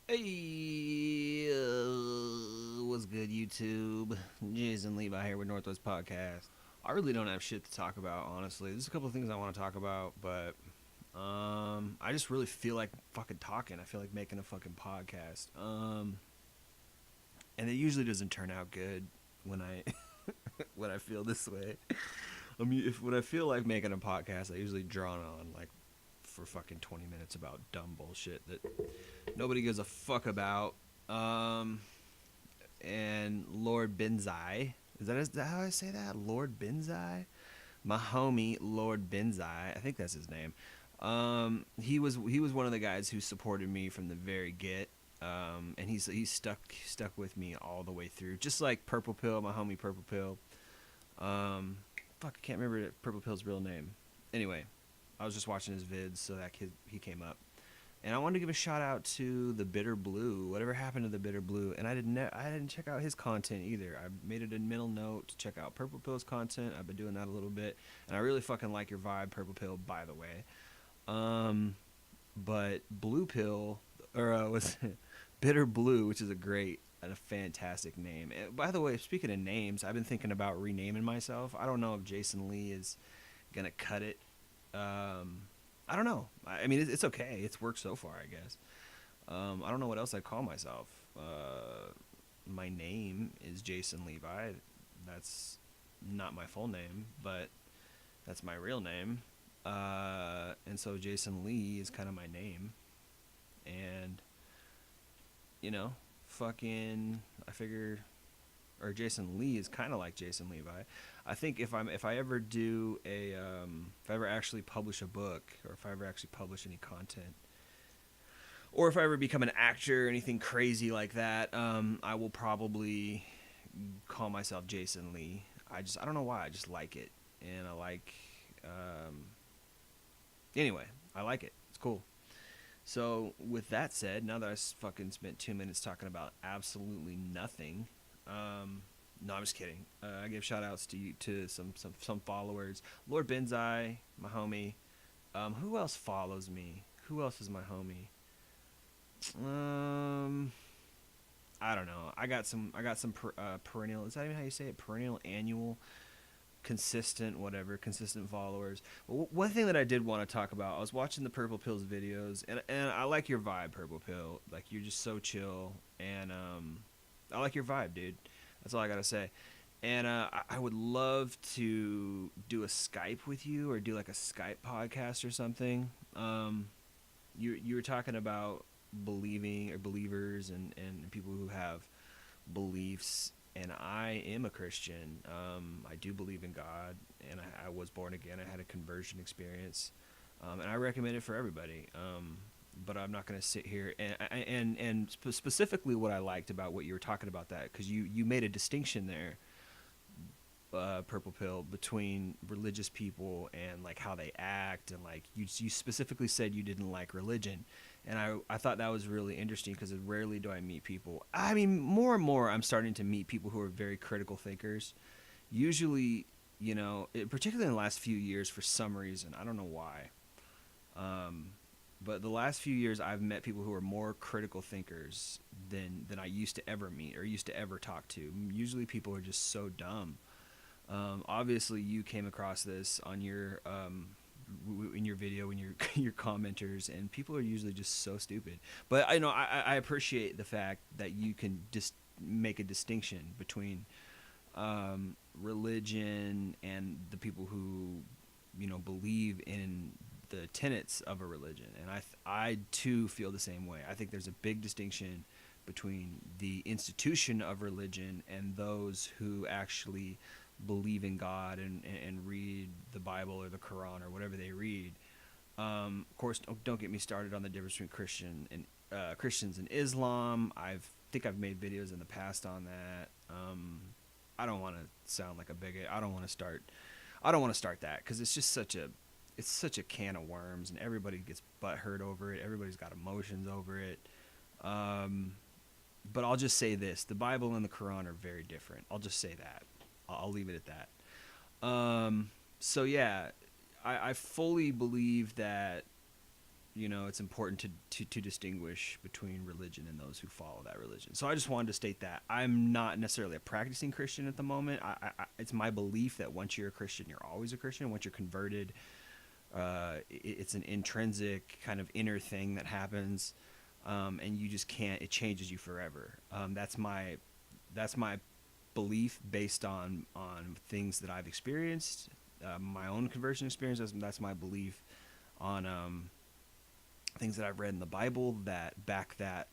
Hey, what's good, YouTube? Jason Levi here with Northwest Podcast. I really don't have shit to talk about, honestly. There's a couple of things I want to talk about, but I just really feel like fucking talking. I feel like making a fucking podcast. And it usually doesn't turn out good when I when I feel this way. I mean, if when I feel like making a podcast, I usually draw on like for fucking 20 minutes about dumb bullshit that nobody gives a fuck about. Um, and Lord Benzai. Is that how I say that? Lord Benzai? My homie Lord Benzai. I think that's his name. He was one of the guys who supported me from the very get. And he's stuck with me all the way through. Just like Purple Pill, my homie Purple Pill. Um, fuck, I can't remember Purple Pill's real name. Anyway, I was just watching his vids, so that kid he came up. And I wanted to give a shout out to the Bitter Blue. Whatever happened to the Bitter Blue? And I didn't check out his content either. I made it a mental note to check out Purple Pill's content. I've been doing that a little bit, and I really fucking like your vibe, Purple Pill. By the way, um, but Blue Pill or was Bitter Blue, which is a great and a fantastic name. And by the way, speaking of names, I've been thinking about renaming myself. I don't know if Jason Lee is gonna cut it. Um, I don't know. I mean, it's okay. It's worked so far, I guess. I don't know what else I'd call myself. My name is Jason Levi. That's not my full name, but that's my real name. And so Jason Lee is kind of my name. And, you know, fucking, I figure, or Jason Lee is kind of like Jason Levi. I think if I ever do if I ever actually publish a book, or if I ever actually publish any content, or if I ever become an actor or anything crazy like that, I will probably call myself Jason Lee. I don't know why. I just like it, and I like. Um, anyway, I like it. It's cool. So with that said, now that I fucking spent 2 minutes talking about absolutely nothing, no, I'm just kidding. I give shout outs to you, to some followers. Lord Benzai, my homie. Who else follows me? Who else is my homie? Um, I don't know. I got some perennial. Is that even how you say it? Perennial, annual, consistent, whatever, consistent followers. But one thing that I did want to talk about, I was watching the Purple Pills videos, and I like your vibe, Purple Pill. Like, you're just so chill, and I like your vibe, dude. That's all I gotta say. And I would love to do a Skype with you, or do like a Skype podcast or something. You were talking about believing, or believers, and people who have beliefs, and I am a Christian. I do believe in God, and I was born again. I had a conversion experience, and I recommend it for everybody. But I'm not going to sit here and specifically what I liked about what you were talking about, that because you made a distinction there, Purple Pill, between religious people and like how they act, and like you specifically said you didn't like religion, and I thought that was really interesting because rarely do I meet people. I mean, more and more I'm starting to meet people who are very critical thinkers. Usually, particularly in the last few years, for some reason I don't know why. Um, but the last few years I've met people who are more critical thinkers than I used to ever meet or used to ever talk to. Usually people are just so dumb. Obviously, you came across this on your in your video, in your your commenters, and people are usually just so stupid. But I appreciate the fact that you can just make a distinction between religion and the people who believe in the tenets of a religion, and I too feel the same way. I think there's a big distinction between the institution of religion and those who actually believe in God and read the Bible or the Quran or whatever they read. Of course, don't get me started on the difference between Christians and Islam. I've made videos in the past on that. I don't want to sound like a bigot. I don't want to start. I don't want to start that because it's such a can of worms, and everybody gets butthurt over it. Everybody's got emotions over it. Um, but I'll just say this: the Bible and the Quran are very different. I'll just say that. I'll leave it at that. So yeah, I fully believe that it's important to distinguish between religion and those who follow that religion. So I just wanted to state that I'm not necessarily a practicing Christian at the moment. It's my belief that once you're a Christian, you're always a Christian. Once you're converted, it's an intrinsic kind of inner thing that happens, and you just can't. It changes you forever. That's my belief based on things that I've experienced, my own conversion experience. That's my belief on things that I've read in the Bible that back that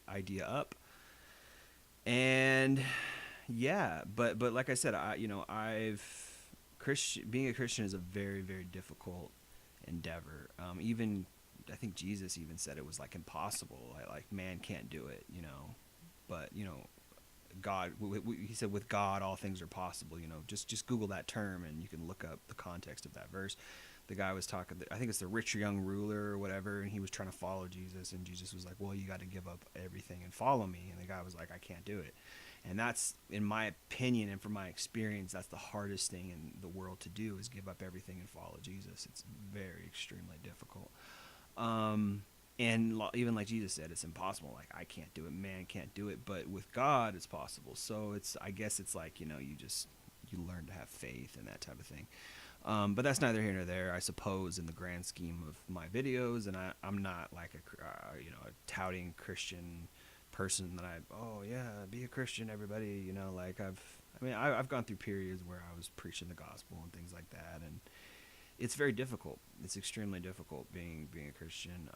idea up. And yeah, but like I said, being a Christian is a very, very difficult endeavor. Even I think Jesus even said it was like impossible. Like man can't do it, but God, he said, with God all things are possible. Just Google that term and you can look up the context of that verse. The guy was talking, I think it's the rich young ruler or whatever, and he was trying to follow Jesus, and Jesus was like, well, you got to give up everything and follow me. And the guy was like, I can't do it. And that's, in my opinion and from my experience, that's the hardest thing in the world to do, is give up everything and follow Jesus. It's very extremely difficult. And even like Jesus said, it's impossible. Like, I can't do it, man can't do it, but with God it's possible. So I guess it's like, you learn to have faith and that type of thing. But that's neither here nor there, I suppose, in the grand scheme of my videos. And I'm not like a touting Christian person that be a Christian, everybody. I've gone through periods where I was preaching the gospel and things like that, and it's very difficult. It's extremely difficult being a Christian,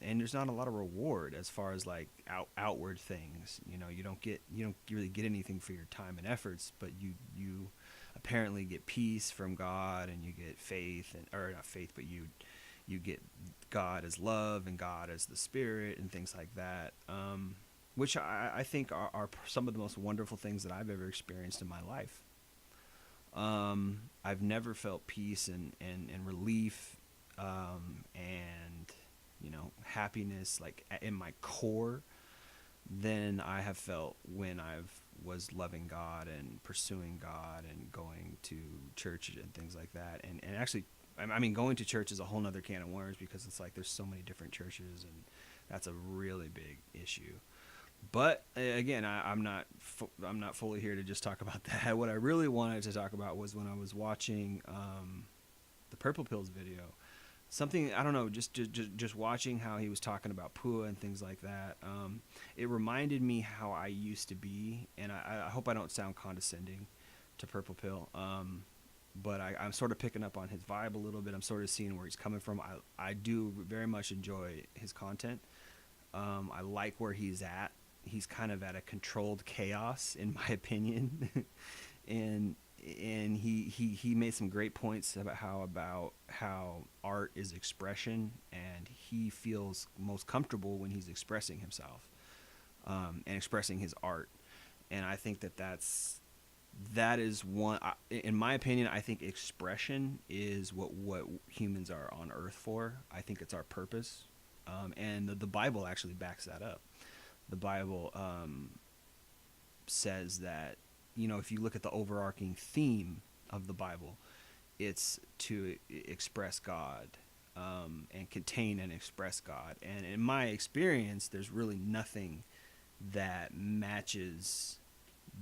and there's not a lot of reward as far as like outward things. You don't really get anything for your time and efforts, but you apparently get peace from God, and you get faith, or not faith, but you get God as love and God as the Spirit and things like that, which I think are some of the most wonderful things that I've ever experienced in my life. I've never felt peace and relief, and happiness like in my core than I have felt when was loving God and pursuing God and going to church and things like that. And actually, going to church is a whole nother can of worms, because it's like there's so many different churches, and that's a really big issue. But again, I'm not fully here to just talk about that. What I really wanted to talk about was when I was watching the Purple Pills video. Something, I don't know, just watching how he was talking about Pua and things like that. It reminded me how I used to be, and I hope I don't sound condescending to Purple Pill. But I'm sort of picking up on his vibe a little bit. I'm sort of seeing where he's coming from. I do very much enjoy his content. I like where he's at. He's kind of at a controlled chaos, in my opinion. and he made some great points about how art is expression, and he feels most comfortable when he's expressing himself, and expressing his art. And I think that is one, in my opinion, I think expression is what humans are on earth for. I think it's our purpose. And the Bible actually backs that up. The Bible says that, if you look at the overarching theme of the Bible, it's to express God, and contain and express God. And in my experience, there's really nothing that matches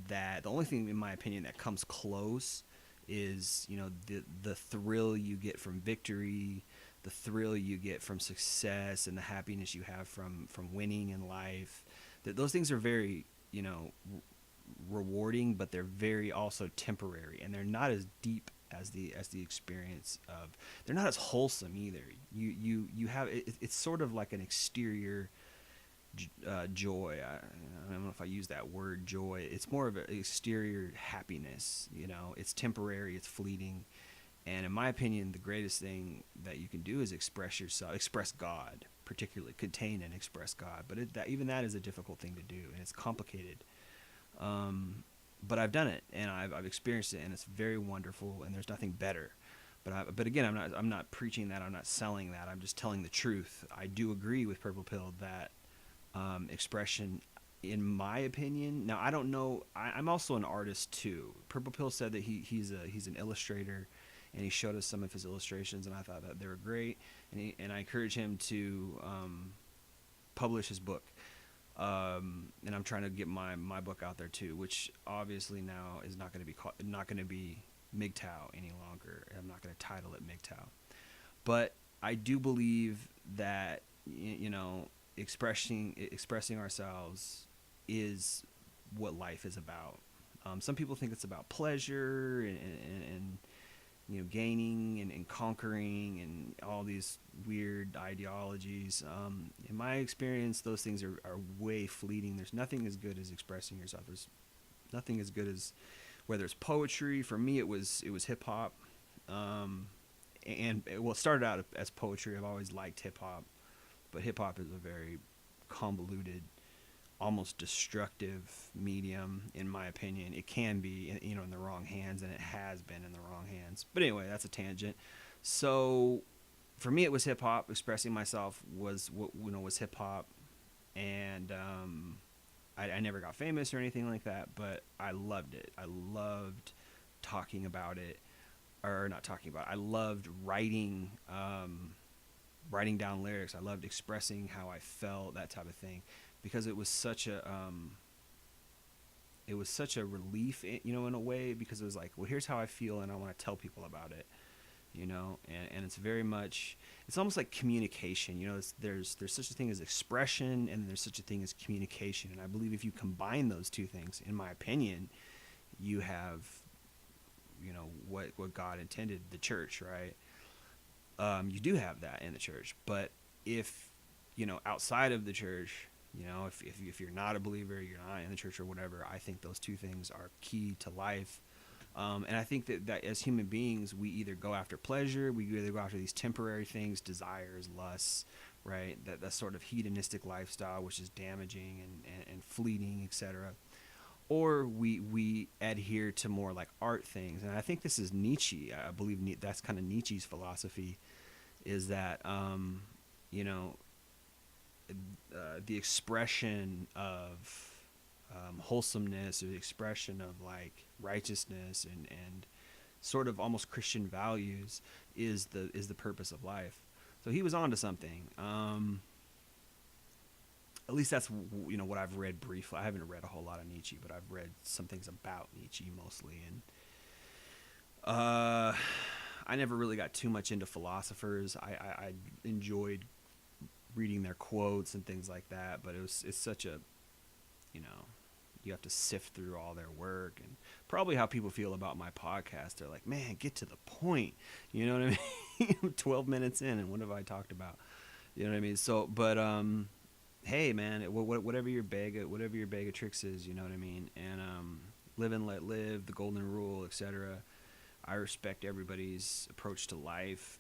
that. The only thing, in my opinion, that comes close is, the thrill you get from victory, the thrill you get from success, and the happiness you have from winning in life. Those things are very, rewarding, but they're very also temporary, and they're not as deep as the experience of. They're not as wholesome either. You have it's sort of like an exterior joy. I don't know if I use that word, joy. It's more of an exterior happiness. It's temporary, it's fleeting. And in my opinion, the greatest thing that you can do is express yourself, express God, particularly contain and express God. But even that is a difficult thing to do, and it's complicated. But I've done it, and I've experienced it, and it's very wonderful, and there's nothing better. But again, I'm not preaching that. I'm not selling that. I'm just telling the truth. I do agree with Purple Pill that expression, in my opinion. Now, I don't know. I'm also an artist too. Purple Pill said that he's an illustrator, and he showed us some of his illustrations, and I thought that they were great. And I encourage him to publish his book. And I'm trying to get my book out there too, which obviously now is not going to be MGTOW any longer. I'm not going to title it MGTOW, but I do believe that expressing ourselves is what life is about. Some people think it's about pleasure and gaining and conquering and all these weird ideologies. In my experience, those things are way fleeting. There's nothing as good as expressing yourself. There's nothing as good as, whether it's poetry. For me, it was hip hop. It started out as poetry. I've always liked hip hop, but hip hop is a very convoluted, almost destructive medium, in my opinion. It can be, in the wrong hands, and it has been in the wrong hands. But anyway, that's a tangent. So for me, it was hip hop. Expressing myself was hip hop, and I never got famous or anything like that, but I loved it. I loved talking about it, or not talking about it. I loved writing down lyrics. I loved expressing how I felt, that type of thing, because it was such a relief, in a way, because it was like, well, here's how I feel, and I want to tell people about it, and it's very much, it's almost like communication. There's such a thing as expression, and there's such a thing as communication, and I believe if you combine those two things, in my opinion, you have, what God intended, the church, right? You do have that in the church, but if outside of the church, if you're not a believer, you're not in the church or whatever, I think those two things are key to life. And I think that as human beings, we either go after pleasure, we either go after these temporary things, desires, lusts, right? That sort of hedonistic lifestyle, which is damaging and fleeting, etc. Or we adhere to more like art things. And I think this is Nietzsche. I believe that's kind of Nietzsche's philosophy, is that, the expression of wholesomeness, or the expression of like righteousness and sort of almost Christian values is the purpose of life. So he was onto something. At least that's what I've read briefly. I haven't read a whole lot of Nietzsche, but I've read some things about Nietzsche mostly, and I never really got too much into philosophers. I enjoyed reading their quotes and things like that, but it's such a, you have to sift through all their work, and probably how people feel about my podcast. They're like, man, get to the point. You know what I mean? 12 minutes in, and what have I talked about? You know what I mean? So, but hey, man, whatever your bag of tricks is, you know what I mean? And live and let live, the golden rule, etc. I respect everybody's approach to life.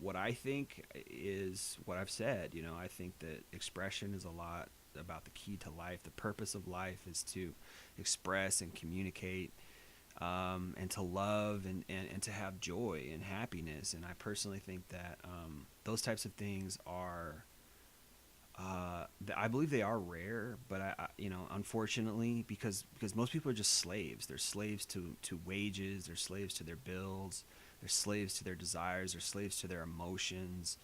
What I think is what I've said. I think that expression is a lot about the key to life. The purpose of life is to express and communicate, and to love and to have joy and happiness. And I personally think that those types of things are, I believe they are rare, but I unfortunately, because most people are just slaves. They're slaves to wages. They're slaves to their bills. They're slaves to their desires. They're slaves to their emotions,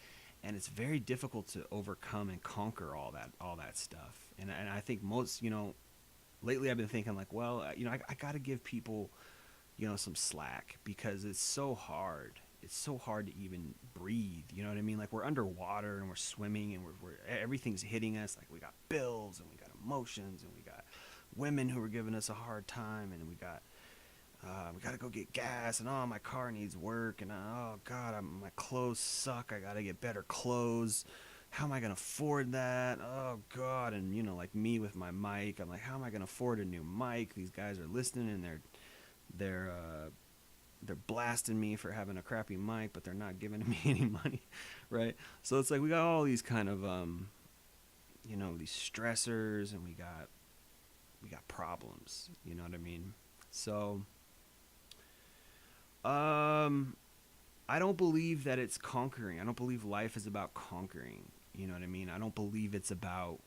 and it's very difficult to overcome and conquer all that stuff. And I think most, lately I've been thinking like, well, I got to give people, some slack, because it's so hard. It's so hard to even breathe. You know what I mean? Like, we're underwater and we're swimming, and we're everything's hitting us. Like, we got bills, and we got emotions, and we got women who are giving us a hard time, and we got to go get gas, and my car needs work, and oh God, my clothes suck. I got to get better clothes. How am I gonna afford that? Oh God. And like me with my mic, I'm like, how am I gonna afford a new mic? These guys are listening, and they're blasting me for having a crappy mic, but they're not giving me any money, right? So it's like we got all these kind of these stressors, and we got problems, you know what I mean? So I don't believe that it's conquering. I don't believe life is about conquering, you know what I mean? I don't believe it's about,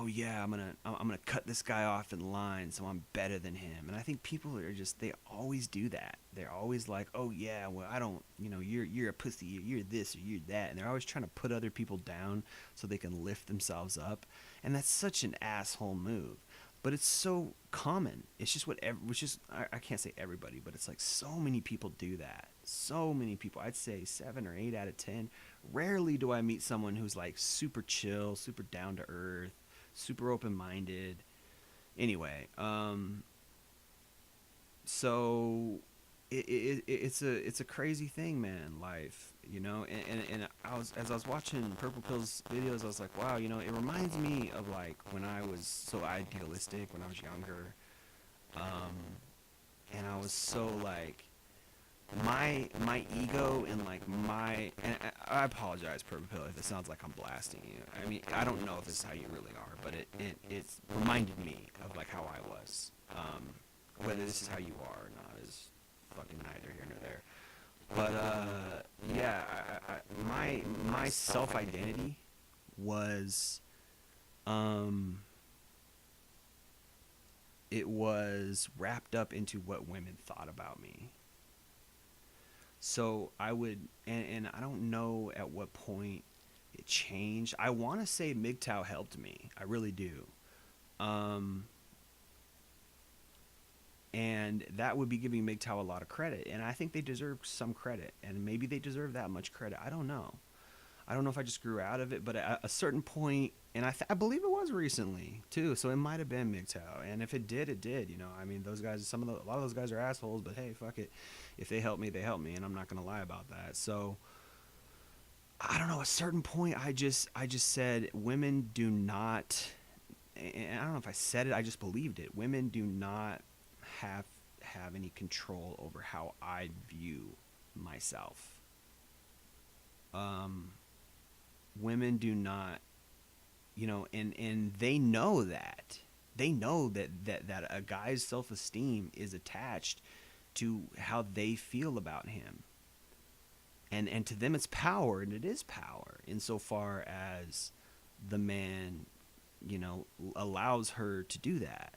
oh yeah, I'm gonna cut this guy off in line, so I'm better than him. And I think people are just, they always do that. They're always like, oh yeah, well I don't, you're a pussy, you're this or you're that, and they're always trying to put other people down so they can lift themselves up. And that's such an asshole move. But it's so common. It's just which is, I can't say everybody, but it's like so many people do that. So many people. I'd say 7 or 8 out of 10. Rarely do I meet someone who's like super chill, super down to earth, super open minded. Anyway, so it's a crazy thing, man. Life, and as I was watching Purple Pill's videos, I was like, wow, it reminds me of like when I was so idealistic when I was younger, um, and I was so like my ego and like and I apologize, Purple Pill, if it sounds like I'm blasting you. I mean, I don't know if this is how you really are, but it's reminded me of like how I was. Whether this is how you are or not is fucking neither here nor there. But yeah, my self identity was it was wrapped up into what women thought about me. So I would, and I don't know at what point it changed. I want to say MGTOW helped me. I really do. Um, and that would be giving MGTOW a lot of credit. And I think they deserve some credit. And maybe they deserve that much credit. I don't know. I don't know if I just grew out of it, but at a certain point, and I believe it was recently too. So it might have been MGTOW, and if it did, it did. I mean, those guys, a lot of those guys are assholes, but hey, fuck it. If they help me, they help me, and I'm not gonna lie about that. So I don't know. At a certain point, I just said women do not, and I don't know if I said it. I just believed it. Women do not have any control over how I view myself. Women do not, and they know that. They know that a guy's self-esteem is attached to how they feel about him. And to them it's power, and it is power insofar as the man, allows her to do that.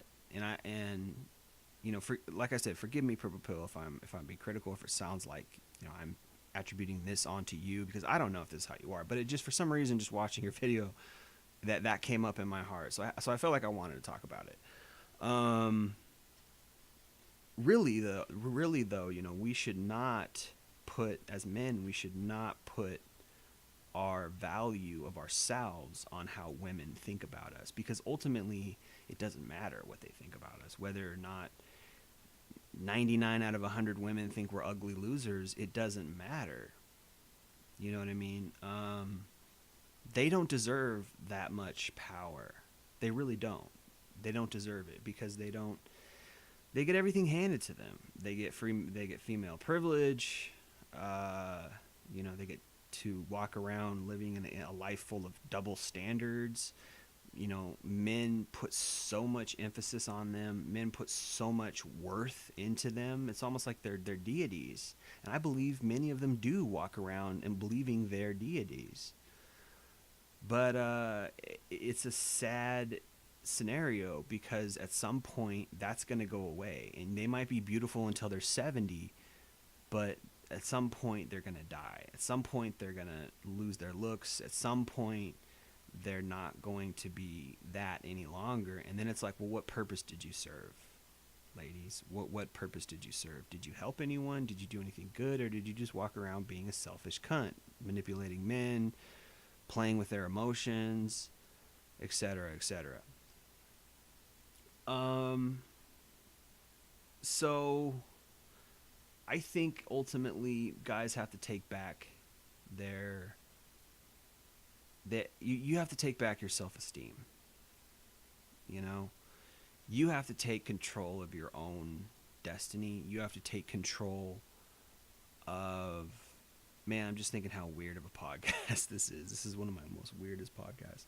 For, like I said, forgive me, Purple Pill, if I'm being critical, if it sounds like, I'm attributing this onto you, because I don't know if this is how you are, but it just, for some reason, just watching your video, that came up in my heart. So I felt like I wanted to talk about it. Really though, we should not put, as men, we should not put our value of ourselves on how women think about us, because ultimately it doesn't matter what they think about us, whether or not 99 out of 100 women think we're ugly losers. It doesn't matter. You know what I mean? They don't deserve that much power. They really don't. They don't deserve it, because they get everything handed to them. They get female privilege. They get to walk around living in a life full of double standards. Men put so much emphasis on them. Men put so much worth into them. It's almost like they're deities. And I believe many of them do walk around and believing they're deities. But it's a sad scenario, because at some point that's going to go away. And they might be beautiful until they're 70, but at some point they're going to die. At some point they're going to lose their looks. At some point they're not going to be that any longer. And then it's like, well, what purpose did you serve, ladies? What purpose did you serve? Did you help anyone? Did you do anything good? Or did you just walk around being a selfish cunt, manipulating men, playing with their emotions, etc., etc.? So I think ultimately guys have to take back you have to take back your self-esteem. You have to take control of your own destiny. You have to take control of, man, I'm just thinking how weird of a podcast this is. This is one of my most weirdest podcasts.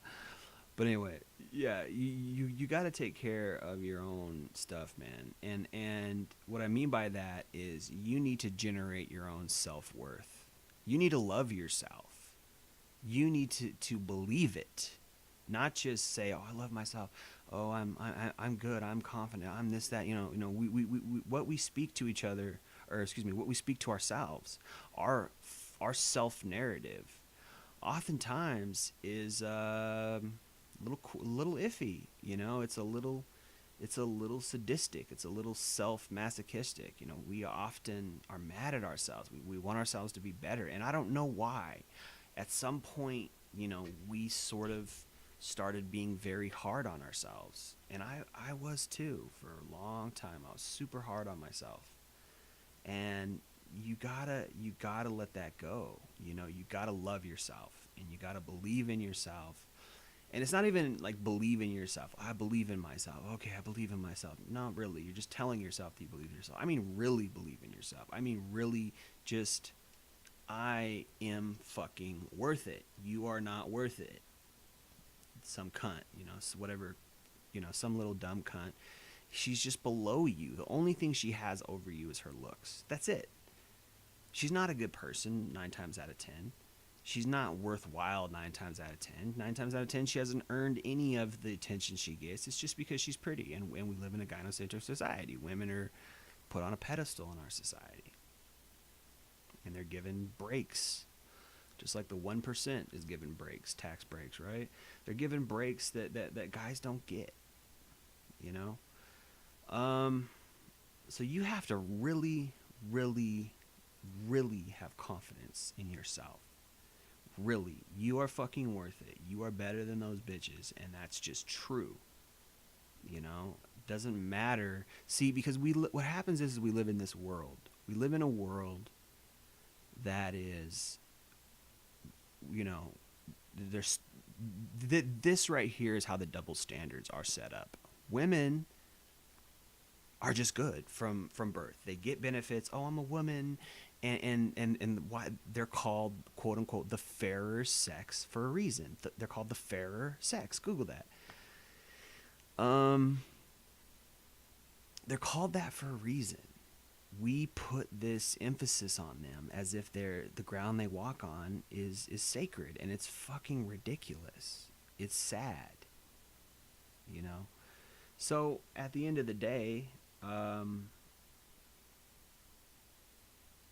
But anyway, yeah, you got to take care of your own stuff, man. And what I mean by that is you need to generate your own self-worth. You need to love yourself. You need to believe it. not just say, "Oh, I love myself. Oh, I'm good. I'm confident. I'm this that." We what we speak to each other, or excuse me, what we speak to ourselves, our our self narrative, oftentimes is little iffy. It's a little sadistic. It's a little self masochistic. We often are mad at ourselves. We want ourselves to be better, and I don't know why. At some point, we sort of started being very hard on ourselves, and I was too for a long time. I was super hard on myself, and you gotta let that go. You gotta love yourself, and you gotta believe in yourself. And it's not even like believe in yourself. I believe in myself. Okay, I believe in myself. No, really, you're just telling yourself that you believe in yourself. I mean, really believe in yourself. I mean, really, just I am fucking worth it. You are not worth it. Some cunt, whatever, some little dumb cunt. She's just below you. The only thing she has over you is her looks. That's it. She's not a good person 9 times out of 10. She's not worthwhile 9 times out of 10. 9 times out of 10, she hasn't earned any of the attention she gets. It's just because she's pretty. And we live in a gynocentric society. Women are put on a pedestal in our society. And they're given breaks. Just like the 1% is given breaks, tax breaks, right? They're given breaks that guys don't get, you know? So you have to really, really, really have confidence in yourself. Really, you are fucking worth it. You are better than those bitches, and that's just true. Doesn't matter. See, because what happens is we live in this world. We live in a world that is, you know, there's this right here is how the double standards are set up. Women are just good from birth. They get benefits. Oh, I'm a woman, and why they're called quote unquote the fairer sex for a reason. They're called the fairer sex. Google that. Um, they're called that for a reason. We put this emphasis on them as if the ground they walk on is sacred, and it's fucking ridiculous. It's sad, you know. So at the end of the day, um,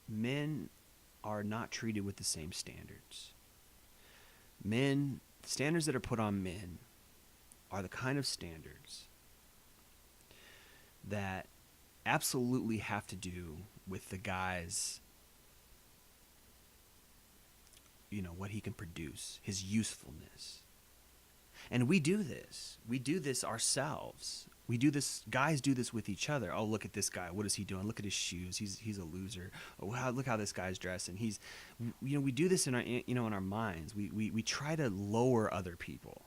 men are not treated with the same standards. Standards that are put on men are the kind of standards that absolutely have to do with the guy's, what he can produce, his usefulness. And we do this. We do this ourselves. We do this. Guys do this with each other. Oh, look at this guy. What is he doing? Look at his shoes. He's a loser. Oh, look how this guy's dressing. We do this in our in our minds. We try to lower other people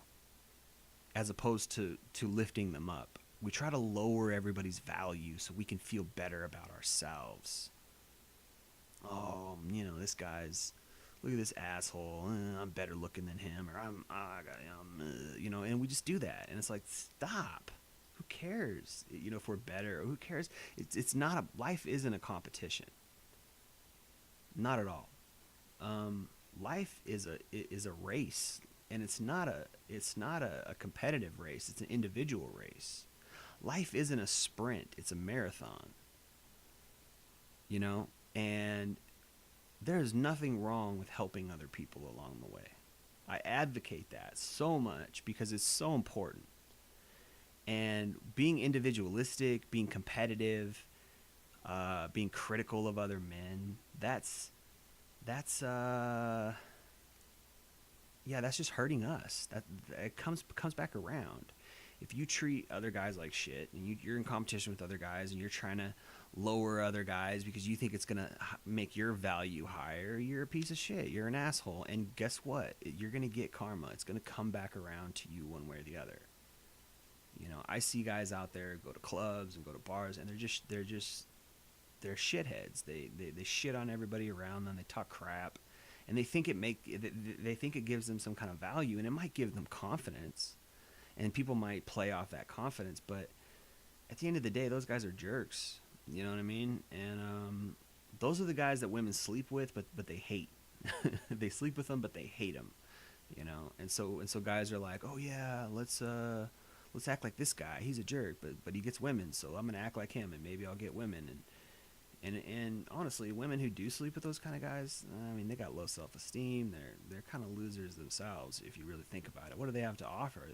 as opposed to lifting them up. We try to lower everybody's value so we can feel better about ourselves. Oh, this guy's, look at this asshole. I'm better looking than him, or and we just do that, and it's like, stop. Who cares? If we're better, who cares? It's not life isn't a competition. Not at all. Life is a race, and it's not a competitive race. It's an individual race. Life isn't a sprint, it's a marathon. And there's nothing wrong with helping other people along the way. I advocate that so much because it's so important. And being individualistic, being competitive, being critical of other men, that's just hurting us. That it comes back around. If you treat other guys like shit, and you're in competition with other guys, and you're trying to lower other guys because you think it's gonna make your value higher, you're a piece of shit. You're an asshole. And guess what? You're gonna get karma. It's gonna come back around to you one way or the other. I see guys out there go to clubs and go to bars, and they're shitheads. They shit on everybody around them. They talk crap, and they think it gives them some kind of value, and it might give them confidence, and people might play off that confidence. But at the end of the day, those guys are jerks. You know what I mean? And those are the guys that women sleep with, but they hate. They sleep with them, but they hate them. you know. And so guys are like, oh yeah, let's act like this guy. He's a jerk, but he gets women, so I'm gonna act like him, and maybe I'll get women. And honestly, women who do sleep with those kind of guys, I mean, they got low self-esteem. They're kind of losers themselves if you really think about it. What do they have to offer?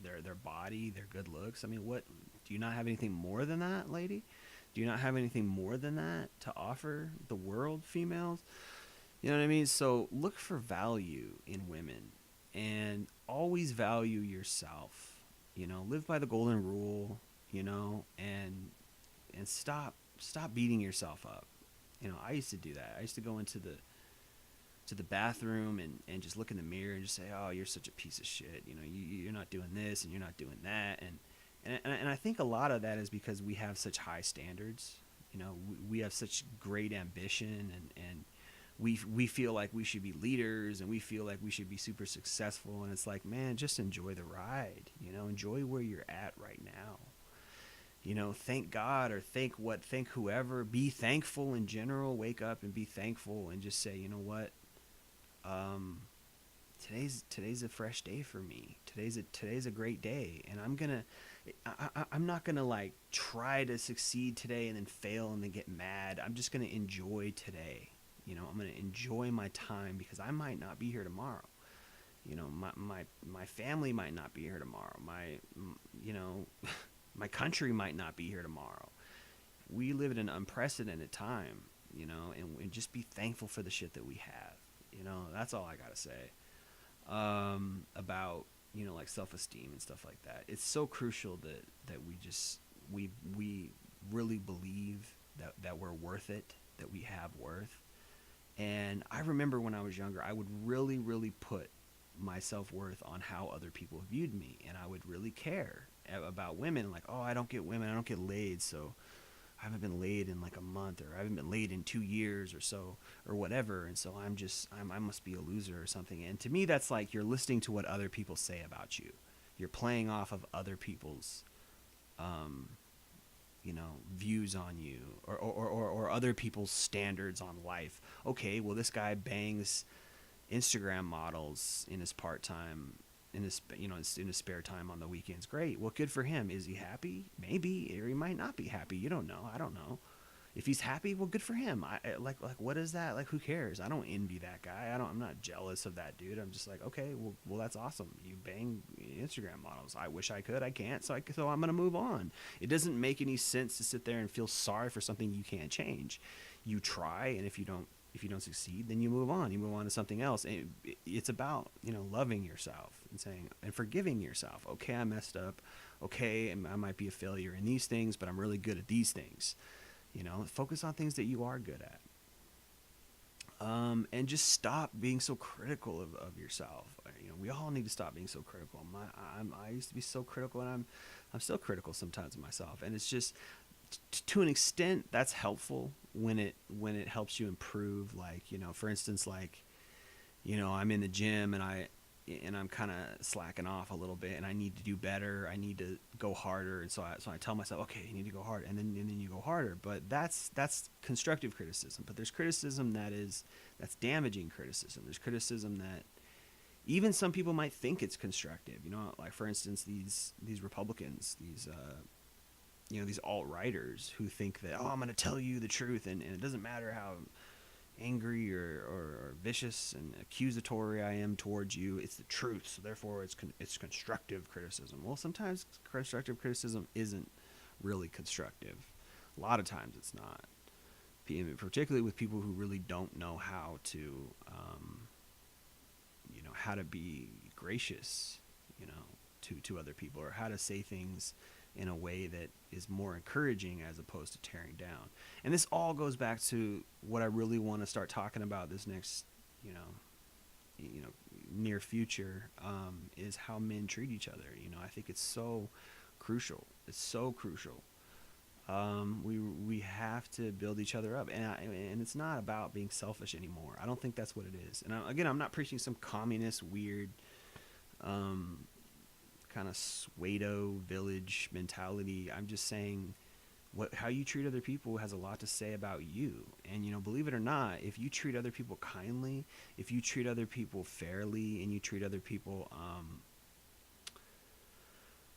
Their body, their good looks. I mean, what do you not have anything more than that, lady? Do you not have anything more than that to offer the world, females? You know what I mean? So look for value in women and always value yourself. You know, live by the golden rule, you know, and stop beating yourself up. You know, I used to do that. I used to go into the bathroom and just look in the mirror and just say, "Oh, you're such a piece of shit. You know, you're not doing this and you're not doing that." And I think a lot of that is because we have such high standards. You know, we have such great ambition, and we feel like we should be leaders, and we feel like we should be super successful. And it's like, man, just enjoy the ride. You know, enjoy where you're at right now. You know, thank God or thank whoever. Be thankful in general. Wake up and be thankful, and just say, you know what, um, today's a fresh day for me. Today's a great day, and I'm not gonna like try to succeed today and then fail and then get mad. I'm just gonna enjoy today. You know, I'm gonna enjoy my time because I might not be here tomorrow. You know, my family might not be here tomorrow. You know, my country might not be here tomorrow. We live in an unprecedented time, you know, and just be thankful for the shit that we have. You know, that's all I gotta say about, you know, like self-esteem and stuff like that. It's so crucial that we really believe that we're worth it, that we have worth. And I remember when I was younger, I would really put my self-worth on how other people viewed me, and I would really care about women, like, oh, I don't get women, I don't get laid, so I haven't been laid in like a month, or I haven't been laid in 2 years or so, or whatever, and so I must be a loser or something. And to me, that's like you're listening to what other people say about you. You're playing off of other people's, um, you know, views on you, or other people's standards on life. Okay, well, this guy bangs Instagram models in his part time, in his, you know, in his spare time on the weekends. Great. Well, good for him. Is he happy? Maybe, or he might not be happy. You don't know. I don't know. If he's happy, well, good for him. Like what is that? Like, who cares? I don't envy that guy. I'm not jealous of that dude. I'm just like, okay, well, that's awesome. You bang Instagram models. I wish I could. I can't. So I'm gonna move on. It doesn't make any sense to sit there and feel sorry for something you can't change. You try, and if you don't succeed, then you move on. You move on to something else. And it's about, you know, loving yourself and saying and forgiving yourself. Okay, I messed up. Okay, I might be a failure in these things, but I'm really good at these things. You know, focus on things that you are good at. And just stop being so critical of yourself. You know, we all need to stop being so critical. I used to be so critical, and I'm still critical sometimes of myself. And it's just, to an extent, that's helpful when it helps you improve. Like, you know, for instance, like, you know, I'm in the gym, and I'm kind of slacking off a little bit, and I need to do better. I need to go harder, and so I tell myself, okay, you need to go harder, and then you go harder. But that's constructive criticism. But there's criticism that's damaging criticism. There's criticism that even some people might think it's constructive. You know, like, for instance, these Republicans, you know, these alt-righters who think that, oh, I'm going to tell you the truth, and it doesn't matter how angry or vicious and accusatory I am towards you, it's the truth, so therefore it's constructive criticism. Well, sometimes constructive criticism isn't really constructive. A lot of times it's not, particularly with people who really don't know how to, you know, how to be gracious, you know, to other people, or how to say things in a way that is more encouraging as opposed to tearing down. And this all goes back to what I really want to start talking about this next, you know, near future, is how men treat each other. You know, I think it's so crucial. It's so crucial. We have to build each other up, and it's not about being selfish anymore. I don't think that's what it is. And again, I'm not preaching some communist weird, kind of pseudo village mentality. I'm just saying, how you treat other people has a lot to say about you. And believe it or not, if you treat other people kindly, if you treat other people fairly, and you treat other people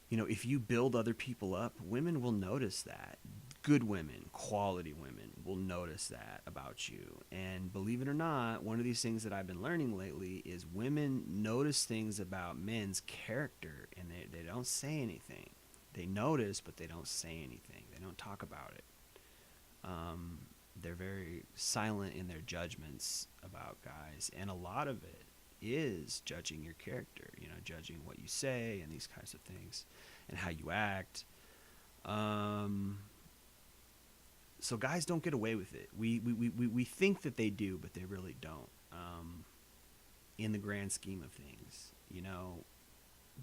if you build other people up, women will notice that. Good women, quality women will notice that about you. And believe it or not, one of these things that I've been learning lately is women notice things about men's character, and they don't say anything. They notice, but they don't say anything. They don't talk about it. They're very silent in their judgments about guys, and a lot of it is judging your character, judging what you say and these kinds of things and how you act. So guys don't get away with it. We think that they do, but they really don't. In the grand scheme of things,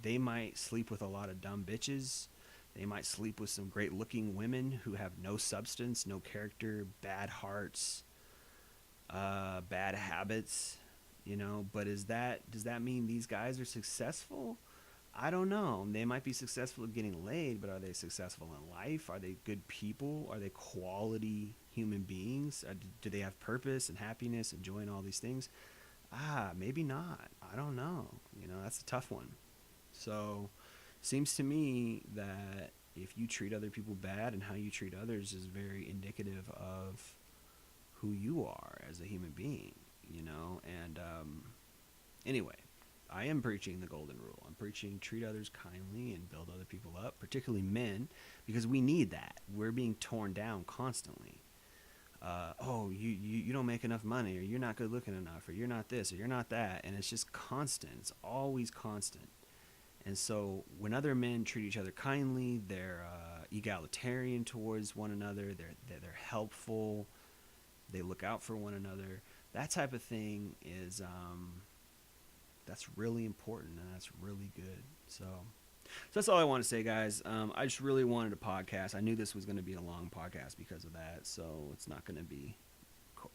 they might sleep with a lot of dumb bitches. They might sleep with some great looking women who have no substance, no character, bad hearts, bad habits, but does that mean these guys are successful? I don't know. They might be successful at getting laid, but are they successful in life? Are they good people? Are they quality human beings? Do they have purpose and happiness and joy and all these things? Maybe not. I don't know. That's a tough one. So, seems to me that if you treat other people bad, and how you treat others is very indicative of who you are as a human being, and anyway, I am preaching the golden rule. I'm preaching treat others kindly and build other people up, particularly men, because we need that. We're being torn down constantly. You don't make enough money, or you're not good looking enough, or you're not this, or you're not that, and it's just constant. It's always constant. And so when other men treat each other kindly, they're egalitarian towards one another, they're helpful, they look out for one another. That type of thing is that's really important, and that's really good. So that's all I want to say, guys. I just really wanted a podcast. I knew this was going to be a long podcast because of that, so it's not going to be.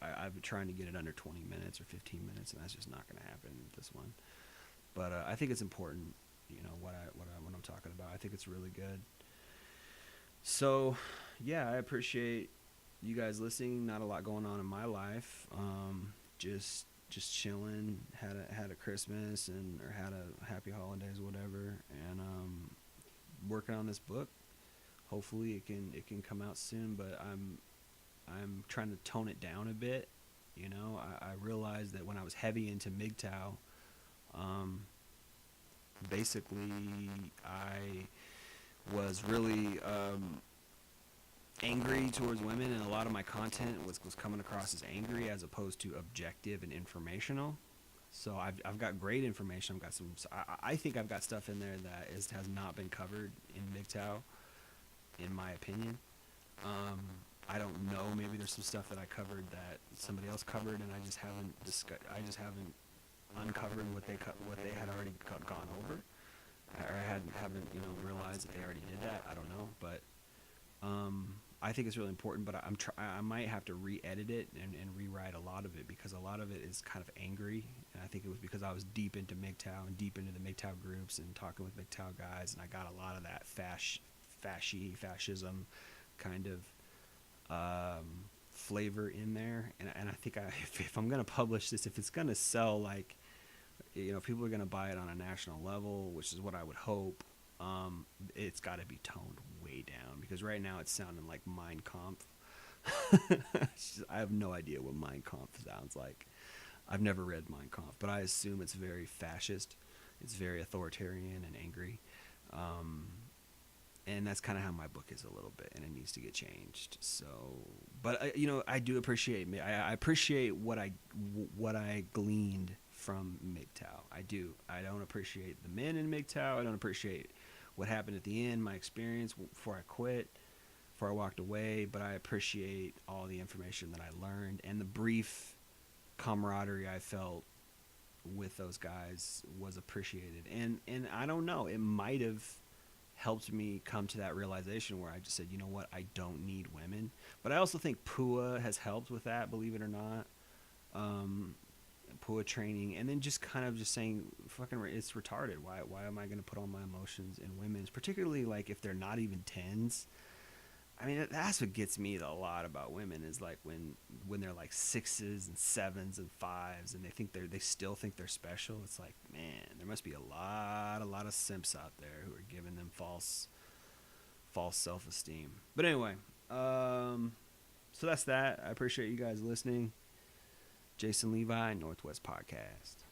I've been trying to get it under 20 minutes or 15 minutes, and that's just not going to happen with this one. But I think it's important. What I'm talking about. I think it's really good. So, yeah, I appreciate you guys listening. Not a lot going on in my life. Just chilling. Had a Christmas or had a happy holidays or whatever, and working on this book. Hopefully it can come out soon. But I'm trying to tone it down a bit. I realized that when I was heavy into MGTOW, basically I was really angry towards women, and a lot of my content was coming across as angry as opposed to objective and informational. So I've got great information. I've got some. I think I've got stuff in there that has not been covered in MGTOW, in my opinion. I don't know. Maybe there's some stuff that I covered that somebody else covered, and I just haven't uncovered what they had already gone over, or I haven't realized that they already did that. I don't know, but I think it's really important. But I might have to re-edit it and rewrite a lot of it, because a lot of it is kind of angry, and I think it was because I was deep into MGTOW and deep into the MGTOW groups and talking with MGTOW guys, and I got a lot of that fascism kind of flavor in there, and I think if I'm gonna publish this, if it's gonna sell, like, people are gonna buy it on a national level, which is what I would hope, it's got to be toned way down, because right now it's sounding like Mein Kampf. I have no idea what Mein Kampf sounds like. I've never read Mein Kampf, but I assume it's very fascist. It's very authoritarian and angry. And that's kind of how my book is a little bit, and it needs to get changed. So, but I do appreciate I appreciate what I gleaned from MGTOW. I do. I don't appreciate the men in MGTOW. I don't appreciate what happened at the end, my experience before I quit, before I walked away. But I appreciate all the information that I learned, and the brief camaraderie I felt with those guys was appreciated. And I don't know, it might have helped me come to that realization where I just said, you know what, I don't need women. But I also think PUA has helped with that, believe it or not. PUA training, and then just kind of just saying, fucking, it's retarded. Why am I going to put all my emotions in women's, particularly like if they're not even 10s? I mean, that's what gets me a lot about women is like when they're like 6s and 7s and 5s and they still think they're special. It's like, man, there must be a lot of simps out there who are giving them false self-esteem. But anyway, so that's that. I appreciate you guys listening. Jason Levi, Northwest Podcast.